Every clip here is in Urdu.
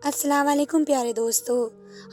السلام علیکم پیارے دوستو۔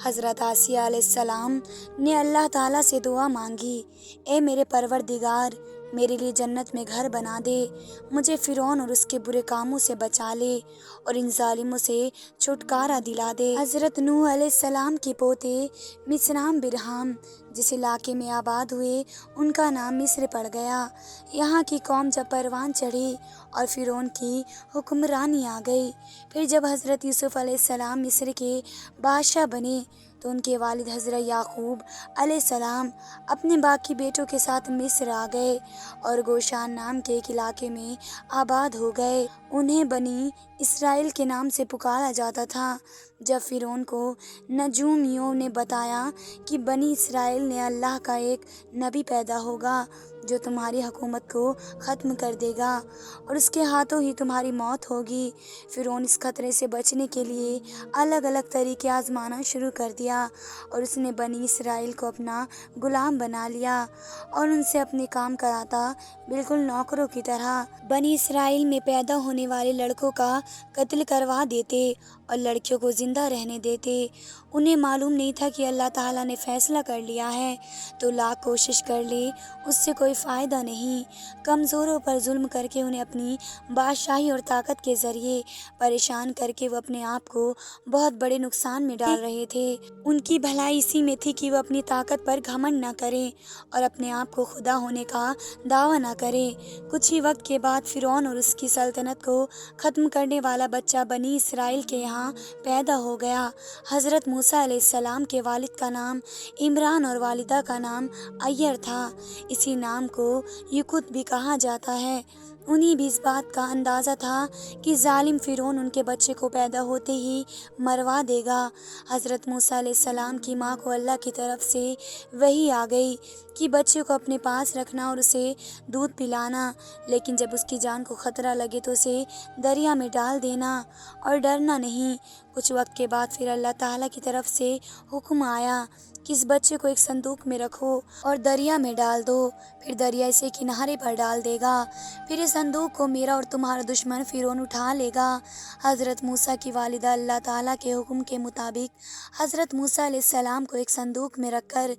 حضرت آسیہ علیہ السلام نے اللہ تعالیٰ سے دعا مانگی، اے میرے پروردگار، میرے لیے جنت میں گھر بنا دے، مجھے فرعون اور اس کے برے کاموں سے بچا لے اور ان ظالموں سے چھٹکارا دلا دے۔ حضرت نوح علیہ السلام کے پوتے مصرعم برہم جس علاقے میں آباد ہوئے ان کا نام مصر پڑ گیا۔ یہاں کی قوم جب پروان چڑھی اور فرعون کی حکمرانی آ گئی، پھر جب حضرت یوسف علیہ السلام مصر کے بادشاہ بنے تو ان کے والد حضرت یعقوب علیہ السلام اپنے باقی بیٹوں کے ساتھ مصر آ گئے اور گوشان نام کے ایک علاقے میں آباد ہو گئے۔ انہیں بنی اسرائیل کے نام سے پکارا جاتا تھا۔ جب فرعون کو نجومیوں نے بتایا کہ بنی اسرائیل نے اللہ کا ایک نبی پیدا ہوگا جو تمہاری حکومت کو ختم کر دے گا اور اس کے ہاتھوں ہی تمہاری موت ہوگی، فرعون اس خطرے سے بچنے کے لیے الگ الگ طریقے آزمانا شروع کر دیا اور اس نے بنی اسرائیل کو اپنا غلام بنا لیا اور ان سے اپنے کام کراتا، بالکل نوکروں کی طرح۔ بنی اسرائیل میں پیدا ہونے والے لڑکوں کا قتل کروا دیتے اور لڑکیوں کو زندہ رہنے دیتے۔ انہیں معلوم نہیں تھا کہ اللہ تعالیٰ نے فیصلہ کر لیا ہے تو لاکھ کوشش کر لے اس سے کوئی فائدہ نہیں۔ کمزوروں پر ظلم کر کے انہیں اپنی بادشاہی اور طاقت کے ذریعے پریشان کر کے وہ اپنے آپ کو بہت بڑے نقصان میں ڈال رہے تھے۔ ان کی بھلائی اسی میں تھی کہ وہ اپنی طاقت پر گھمنڈ نہ کریں اور اپنے آپ کو خدا ہونے کا دعویٰ نہ کریں۔ کچھ ہی وقت کے بعد فرعون اور اس کی سلطنت کو ختم کرنے والا بچہ بنی اسرائیل کے یہاں پیدا ہو گیا۔ حضرت موسیٰ علیہ السلام کے والد کا نام عمران اور والدہ کا نام عیر تھا۔ اسی نام کو یقوت بھی کہا جاتا ہے۔ انہیں بھی اس بات کا اندازہ تھا کہ ظالم فرعون ان کے بچے کو پیدا ہوتے ہی مروا دے گا۔ حضرت موسیٰ علیہ السلام کی ماں کو اللہ کی طرف سے وحی آ گئی کہ بچے کو اپنے پاس رکھنا اور اسے دودھ پلانا، لیکن جب اس کی جان کو خطرہ لگے تو اسے دریا میں ڈال دینا اور ڈرنا نہیں۔ کچھ وقت کے بعد پھر اللہ تعالیٰ کی طرف سے حکم آیا کہ اس بچے کو ایک صندوق میں رکھو اور دریا میں ڈال دو، پھر دریا اسے کنارے پر ڈال دے گا، پھر اس صندوق کو میرا اور تمہارا دشمن فرعون اٹھا لے گا۔ حضرت موسیٰ کی والدہ اللہ تعالیٰ کے حکم کے مطابق حضرت موسیٰ علیہ السلام کو ایک صندوق میں رکھ کر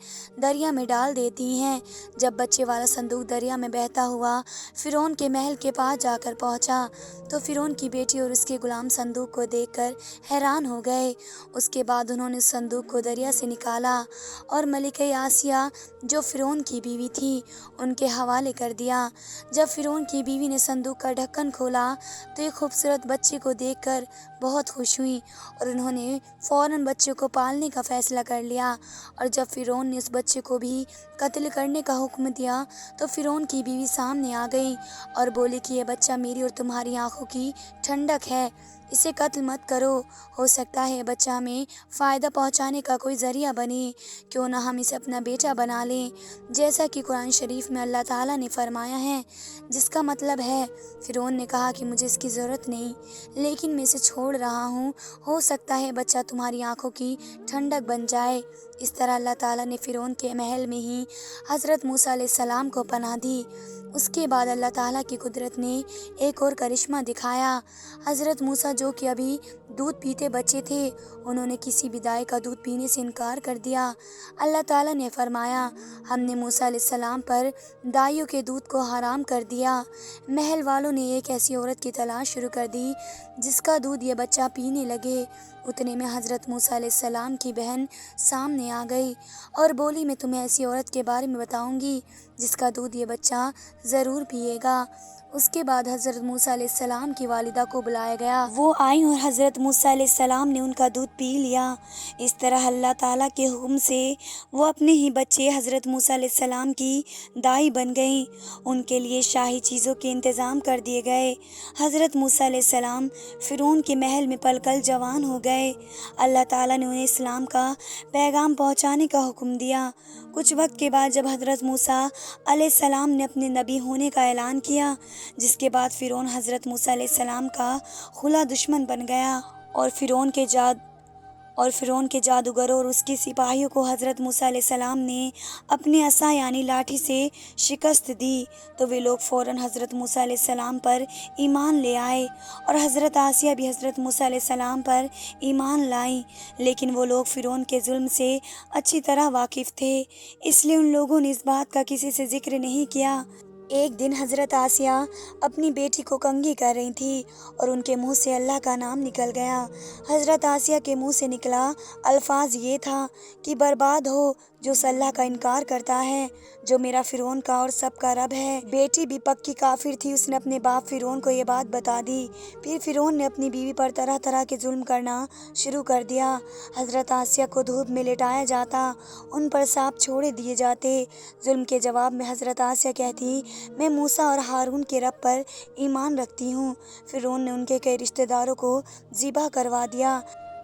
دریا میں ڈال دیتی ہیں۔ جب بچے والا صندوق دریا میں بہتا ہوا فرعون کے محل کے پاس جا کر پہنچا تو فرعون کی بیٹی اور اس کے غلام صندوق کو دیکھ کر حیران ہو گئے۔ اس کے بعد انہوں نے اس صندوق کو دریا سے نکالا اور ملکہ آسیہ جو فرعون کی بیوی تھی ان کے حوالے کر دیا۔ جب فرعون کی بیوی نے صندوق کا ڈھکن کھولا تو ایک خوبصورت بچے کو دیکھ کر بہت خوش ہوئی اور انہوں نے فوراً بچے کو پالنے کا فیصلہ کر لیا، اور جب فرعون نے اس بچے کو بھی قتل کرنے کا حکم دیا تو فرعون کی بیوی سامنے آ گئی اور بولی کہ یہ بچہ میری اور تمہاری آنکھوں کی ٹھنڈک ہے، اسے قتل مت کرو، ہو سکتا ہے بچہ ہمیں فائدہ پہنچانے کا کوئی ذریعہ بنے، کیوں نہ ہم اسے اپنا بیٹا بنا لیں، جیسا کہ قرآن شریف میں اللہ تعالیٰ نے فرمایا ہے۔ جس کا مطلب ہے فرعون نے کہا کہ مجھے اس کی ضرورت نہیں، لیکن میں اسے چھوڑ رہا ہوں، ہو سکتا ہے بچہ تمہاری آنکھوں کی ٹھنڈک بن جائے۔ اس طرح اللہ تعالیٰ نے فرعون کے محل میں ہی حضرت موسیٰ علیہ السلام کو پناہ دی۔ اس کے بعد اللہ تعالیٰ کی قدرت نے ایک اور کرشمہ دکھایا۔ حضرت موسیٰ جو کہ ابھی دودھ پیتے بچے تھے، انہوں نے کسی بھی دائے کا دودھ پینے سے انکار کر دیا۔ اللہ تعالیٰ نے فرمایا، ہم نے موسیٰ علیہ السلام پر دائیوں کے دودھ کو حرام کر دیا۔ محل والوں نے ایک ایسی عورت کی تلاش شروع کر دی جس کا دودھ یہ بچہ پینے لگے۔ اتنے میں حضرت موسیٰ علیہ السلام کی بہن سامنے آ گئی اور بولی، میں تمہیں ایسی عورت کے بارے میں بتاؤں گی جس کا دودھ یہ بچہ ضرور پیے گا۔ اس کے بعد حضرت موسیٰ علیہ السلام کی والدہ کو بلایا گیا۔ وہ آئیں اور حضرت موسیٰ علیہ السلام نے ان کا دودھ پی لیا۔ اس طرح اللہ تعالیٰ کے حکم سے وہ اپنے ہی بچے حضرت موسیٰ علیہ السلام کی دائی بن گئیں۔ ان کے لیے شاہی چیزوں کے انتظام کر دیے گئے۔ حضرت موسیٰ علیہ السلام فرعون کے محل میں پل کر جوان ہو گئے۔ اللہ تعالیٰ نے انہیں اسلام کا پیغام پہنچانے کا حکم دیا۔ کچھ وقت کے بعد جب حضرت موسیٰ علیہ السلام نے اپنے نبی ہونے کا اعلان کیا، جس کے بعد فرعون حضرت موسیٰ علیہ السلام کا کھلا دشمن بن گیا اور فرعون کے اور فرعون کے جادوگروں اور اس کے سپاہیوں کو حضرت موسیٰ علیہ السلام نے اپنے عصا یعنی لاٹھی سے شکست دی تو وہ لوگ فوراً حضرت موسیٰ علیہ السلام پر ایمان لے آئے اور حضرت آسیہ بھی حضرت موسیٰ علیہ السلام پر ایمان لائیں، لیکن وہ لوگ فرعون کے ظلم سے اچھی طرح واقف تھے، اس لیے ان لوگوں نے اس بات کا کسی سے ذکر نہیں کیا۔ ایک دن حضرت آسیہ اپنی بیٹی کو کنگھی کر رہی تھی اور ان کے منہ سے اللہ کا نام نکل گیا۔ حضرت آسیہ کے منہ سے نکلا الفاظ یہ تھا کہ برباد ہو جو اس اللہ کا انکار کرتا ہے جو میرا فرعون کا اور سب کا رب ہے۔ بیٹی بھی پکی کافر تھی، اس نے اپنے باپ فرعون کو یہ بات بتا دی۔ پھر فرعون نے اپنی بیوی پر طرح طرح کے ظلم کرنا شروع کر دیا۔ حضرت آسیہ کو دھوپ میں لٹایا جاتا، ان پر سانپ چھوڑے دیے جاتے۔ ظلم کے جواب میں حضرت آسیہ کہتی، میں موسیٰ اور ہارون کے رب پر ایمان رکھتی ہوں۔ فرعون نے ان کے کئی رشتہ داروں کو ذبح کروا دیا،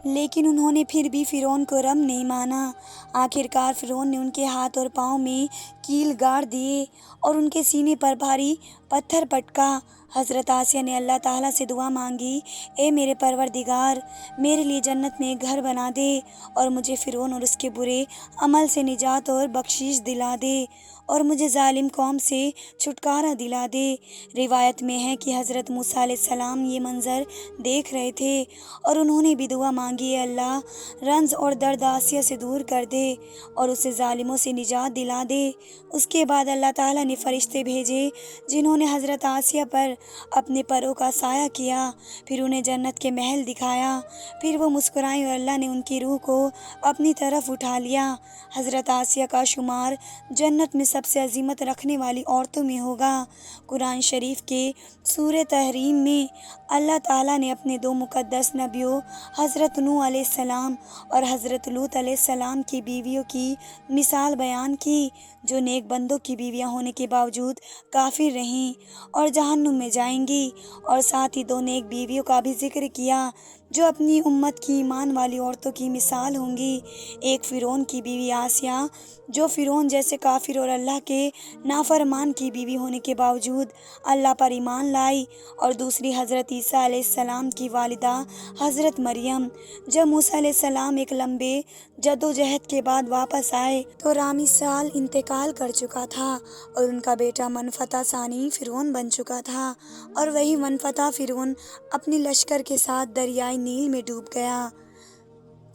لیکن انہوں نے پھر بھی فرعون کو رب نہیں مانا۔ آخرکار فرعون نے ان کے ہاتھ اور پاؤں میں کیل گاڑ دیے اور ان کے سینے پر بھاری پتھر پٹکا۔ حضرت آسیہ نے اللہ تعالیٰ سے دعا مانگی، اے میرے پروردگار، میرے لیے جنت میں ایک گھر بنا دے اور مجھے فرعون اور اس کے برے عمل سے نجات اور بخشش دلا دے اور مجھے ظالم قوم سے چھٹکارا دلا دے۔ روایت میں ہے کہ حضرت موسیٰ علیہ السلام یہ منظر دیکھ رہے تھے اور انہوں نے بھی دعا مانگی، اے اللہ، رنج اور درد آسیہ سے دور کر دے اور اسے ظالموں سے نجات دلا دے۔ اس کے بعد اللہ تعالیٰ نے فرشتے بھیجے جنہوں نے حضرت آسیہ پر اپنے پروں کا سایہ کیا، پھر انہیں جنت کے محل دکھایا، پھر وہ مسکرائیں اور اللہ نے ان کی روح کو اپنی طرف اٹھا لیا۔ حضرت آسیہ کا شمار جنت میں سب سے عظمت رکھنے والی عورتوں میں ہوگا۔ قرآن شریف کے سورہ تحریم میں اللہ تعالیٰ نے اپنے دو مقدس نبیوں حضرت نوح علیہ السلام اور حضرت لوط علیہ السلام کی بیویوں کی مثال بیان کی، جو نیک بندوں کی بیویاں ہونے کے باوجود کافر رہیں اور جہنم میں جائیں گی، اور ساتھ ہی دو نیک بیویوں کا بھی ذکر کیا جو اپنی امت کی ایمان والی عورتوں کی مثال ہوں گی۔ ایک فرعون کی بیوی آسیہ جو فرعون جیسے کافر اور اللہ کے نافرمان کی بیوی ہونے کے باوجود اللہ پر ایمان لائی، اور دوسری حضرت عیسیٰ علیہ السلام کی والدہ حضرت مریم۔ جب موسیٰ علیہ السلام ایک لمبے جدوجہد کے بعد واپس آئے تو رامی سال انتقال کر چکا تھا اور ان کا بیٹا منفتح ثانی فرعون بن چکا تھا، اور وہی منفتح فرعون اپنی لشکر کے ساتھ دریائے نیل میں ڈوب گیا۔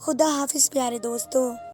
خدا حافظ پیارے دوستو۔